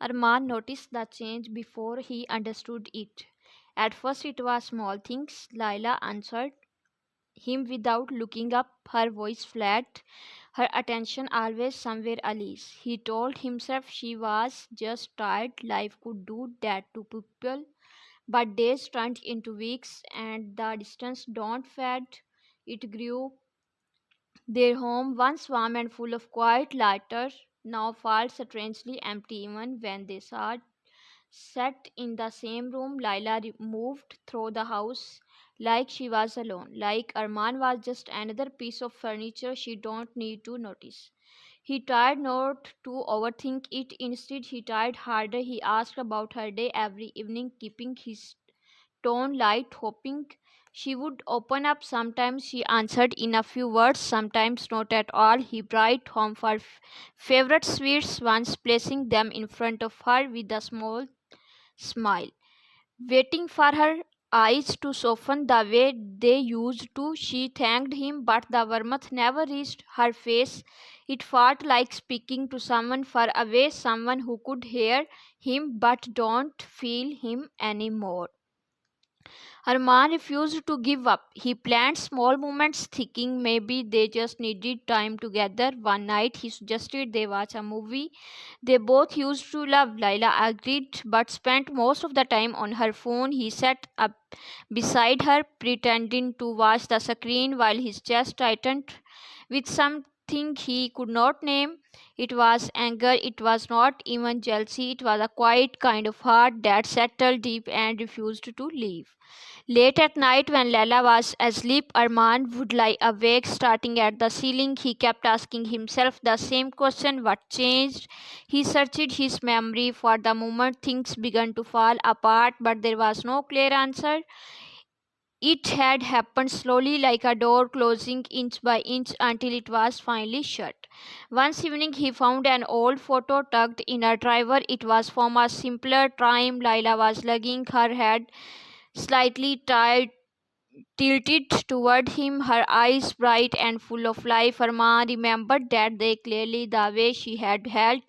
Arman noticed the change before he understood it. At first, it was small things. Laila answered him without looking up, her voice flat, her attention always somewhere else. He told himself she was just tired. Life could do that to people. But days turned into weeks, and the distance don't fade. It grew. Their home, once warm and full of quiet laughter, now felt strangely empty even when they sat in the same room. Laila moved through the house like she was alone, like Arman was just another piece of furniture she don't need to notice. He tried not to overthink it. Instead, he tried harder. He asked about her day every evening, keeping his tone light, hoping she would open up. Sometimes she answered in a few words, sometimes not at all. He brought home her favorite sweets, once placing them in front of her with a small smile, waiting for her eyes to soften the way they used to. She thanked him, but the warmth never reached her face. It felt like speaking to someone far away, someone who could hear him but don't feel him anymore. Arman refused to give up. He planned small moments, thinking maybe they just needed time together. One night, he suggested they watch a movie they both used to love. Laila agreed but spent most of the time on her phone. He sat up beside her, pretending to watch the screen while his chest tightened with something he could not name. It was anger, it was not even jealousy, it was a quiet kind of heart that settled deep and refused to leave. Late at night, when Lala was asleep, Arman would lie awake, starting at the ceiling. He kept asking himself the same question: what changed? He searched his memory for the moment things began to fall apart, but there was no clear answer. It had happened slowly, like a door closing inch by inch until it was finally shut. Once evening, he found an old photo tucked in a drawer. It was from a simpler time. Laila was lugging her head slightly tilted toward him, her eyes bright and full of life. Arman remembered that day clearly, the way she had held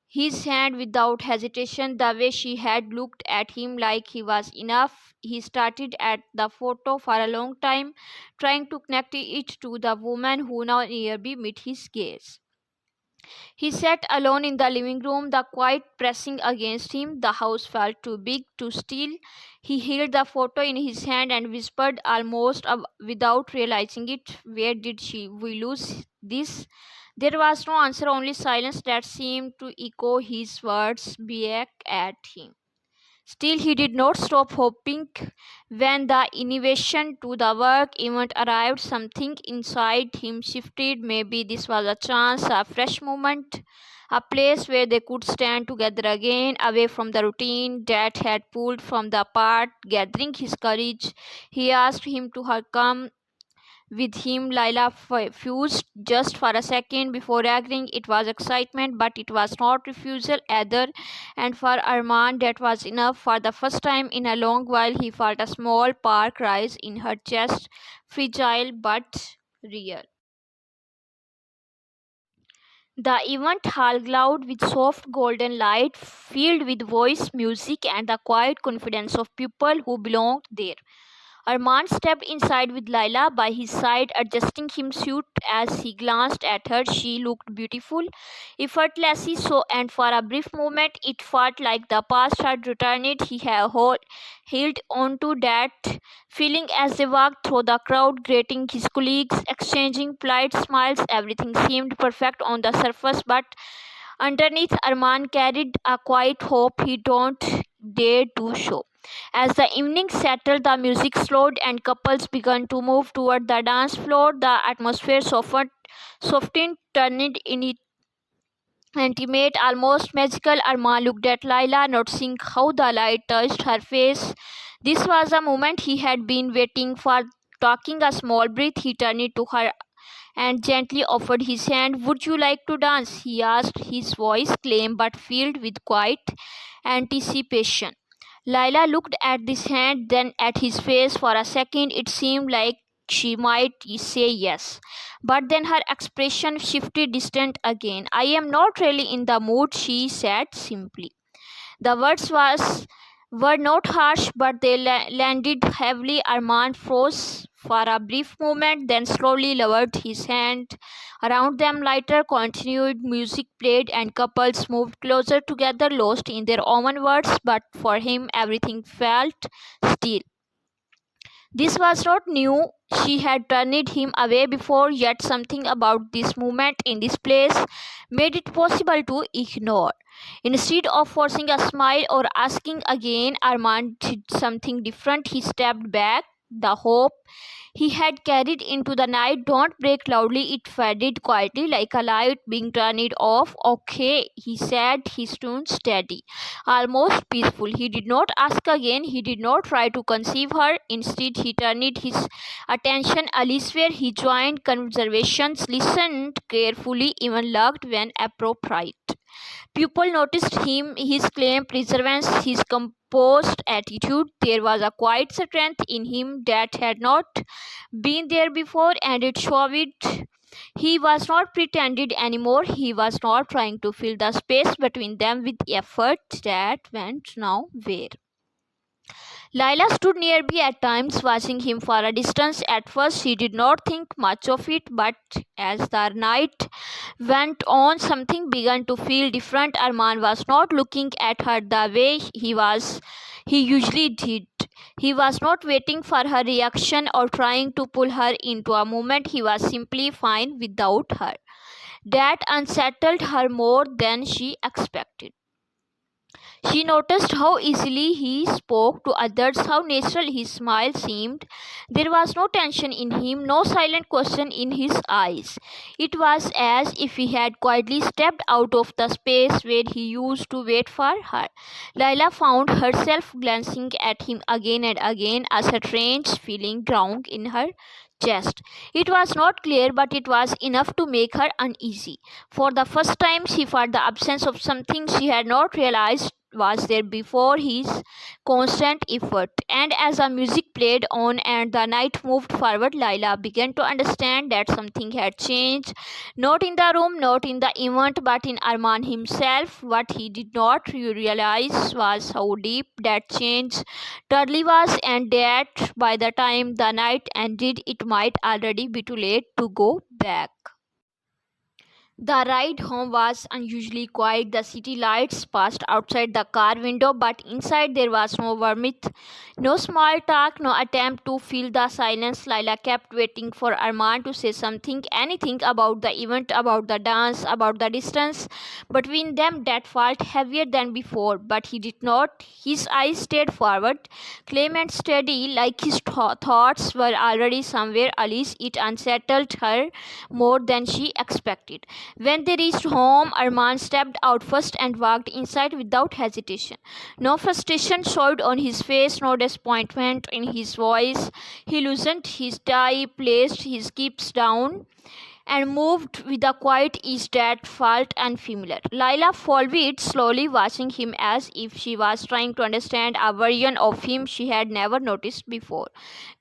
his hand without hesitation, the way she had looked at him like he was enough. He started at the photo for a long time, trying to connect it to the woman who now nearby met his gaze. He sat alone in the living room, the quiet pressing against him. The house felt too big, too still. He held the photo in his hand and whispered almost without realizing it, where did we lose this? There was no answer, only silence that seemed to echo his words back at him. Still, he did not stop hoping. When the invitation to the work event arrived, something inside him shifted. Maybe this was a chance, a fresh moment, a place where they could stand together again, away from the routine that had pulled from the apart. Gathering his courage, he asked him to come with him. Laila fused just for a second before agreeing. It was excitement, but it was not refusal either. And for Arman, that was enough. For the first time in a long while, he felt a small spark rise in her chest, fragile but real. The event hall glowed with soft golden light, filled with voice, music, and the quiet confidence of people who belonged there. Armand stepped inside with Laila by his side, adjusting his suit as he glanced at her. She looked beautiful, effortlessly so, and for a brief moment it felt like the past had returned. He had held on to that feeling as they walked through the crowd, greeting his colleagues, exchanging polite smiles. Everything seemed perfect on the surface, but underneath, Arman carried a quiet hope he don't dare to show. As the evening settled, the music slowed and couples began to move toward the dance floor. The atmosphere softened, turning intimate, almost magical. Arman looked at Laila, noticing how the light touched her face. This was a moment he had been waiting for. Taking a small breath, he turned to her and gently offered his hand. Would you like to dance? He asked, his voice calm but filled with quiet anticipation. Laila looked at this hand, then at his face. For a second, it seemed like she might say yes. But then her expression shifted distant again. I am not really in the mood, she said simply. The were not harsh, but they landed heavily. Armand froze for a brief moment, then slowly lowered his hand. Around them, lighter continued, music played, and couples moved closer together, lost in their own words. But for him, everything felt still. This was not new. She had turned him away before, yet something about this moment in this place made it possible to ignore. Instead of forcing a smile or asking again, Armand did something different. He stepped back. The hope he had carried into the night don't break loudly, it faded quietly like a light being turned off. Okay, he said, his tone steady, almost peaceful. He did not ask again, he did not try to conceive her. Instead, he turned his attention elsewhere. He joined conversations, listened carefully, even looked when appropriate. People noticed him, his calm perseverance, his composed attitude. There was a quiet strength in him that had not been there before, and it showed. He was not pretended anymore. He was not trying to fill the space between them with effort that went nowhere. Lila stood nearby at times, watching him for a distance. At first, she did not think much of it, but as the night went on, something began to feel different. Arman was not looking at her the way he usually did. He was not waiting for her reaction or trying to pull her into a moment. He was simply fine without her. That unsettled her more than she expected. She noticed how easily he spoke to others, how natural his smile seemed. There was no tension in him, no silent question in his eyes. It was as if he had quietly stepped out of the space where he used to wait for her. Lila found herself glancing at him again and again, a strange feeling growing in her chest. It was not clear, but it was enough to make her uneasy. For the first time, she felt the absence of something she had not realized was there before, his constant effort. And as the music played on and the night moved forward, Lila began to understand that something had changed. Not in the room, not in the event, but in Arman himself. What he did not realize was how deep that change truly was, and that by the time the night ended, it might already be too late to go back. The ride home was unusually quiet. The city lights passed outside the car window, but inside there was no warmth, no small talk, no attempt to fill the silence. Lila kept waiting for Armand to say something, anything about the event, about the dance, about the distance between them that felt heavier than before, but he did not. His eyes stayed forward, calm and steady, like his thoughts were already somewhere else. It unsettled her more than she expected. When they reached home, Arman stepped out first and walked inside without hesitation. No frustration showed on his face, no disappointment in his voice. He loosened his tie, placed his keys down, and moved with a quiet ease that felt unfamiliar. Lila followed slowly, watching him as if she was trying to understand a version of him she had never noticed before.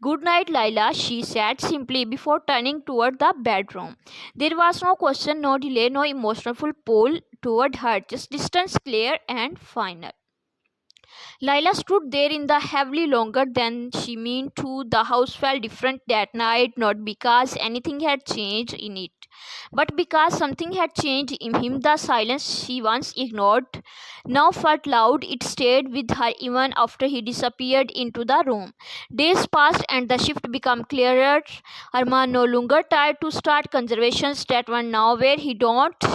"Good night, Lila," she said simply before turning toward the bedroom. There was no question, no delay, no emotional pull toward her, just distance, clear and final. Lila stood there in the heavily longer than she meant to. The house felt different that night, not because anything had changed in it, but because something had changed in him. The silence she once ignored now felt loud. It stayed with her even after he disappeared into the room. Days passed and the shift became clearer. Arman no longer tried to start conversations that went nowhere. He don't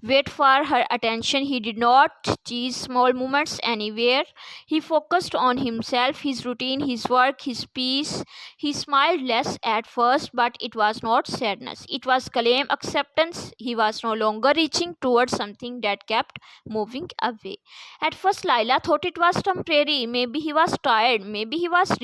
wait for her attention. He did not chase small moments anywhere. He focused on himself, his routine, his work, his peace. He smiled less at first, but it was not sadness. It was calm acceptance. He was no longer reaching towards something that kept moving away. At first, Lila thought it was temporary. Maybe he was tired. Maybe he was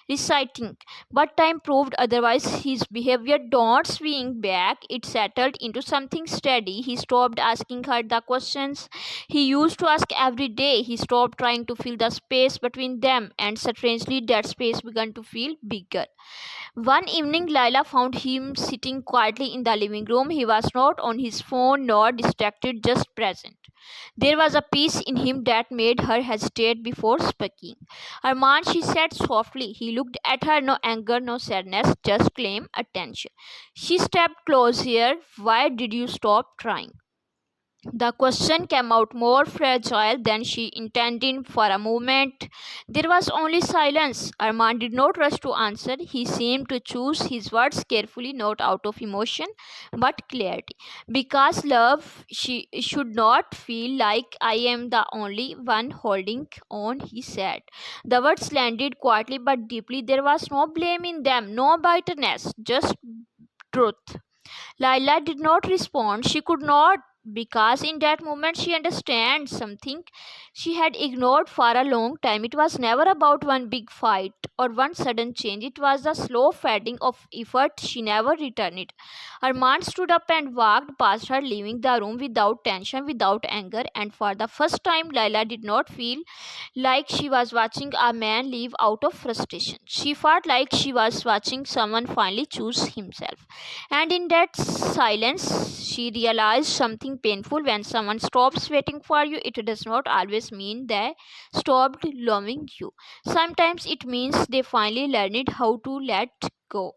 reciting. But time proved otherwise. His behavior don't swing back. It settled into something steady. He stopped asking her the questions he used to ask every day. He stopped trying to fill the space between them, and strangely, that space began to feel bigger. One evening, Lila found him sitting quietly in the living room. He was not on his phone nor distracted, just present. There was a peace in him that made her hesitate before speaking. Armand, she said softly. He looked at her, no anger, no sadness, just claim attention. She stepped closer. Why did you stop trying? The question came out more fragile than she intended. For a moment, there was only silence. Armand did not rush to answer. He seemed to choose his words carefully, not out of emotion, but clarity. Because love she should not feel like I am the only one holding on, he said. The words landed quietly but deeply. There was no blame in them, no bitterness, just truth. Laila did not respond. She could not, because in that moment she understands something she had ignored for a long time. It was never about one big fight or one sudden change. It was the slow fading of effort she never returned. Armand stood up and walked past her, leaving the room without tension, without anger, and for the first time Laila did not feel like she was watching a man leave out of frustration. She felt like she was watching someone finally choose himself. And in that silence, she realized something painful. When someone stops waiting for you, it does not always mean they stopped loving you. Sometimes it means they finally learned how to let go.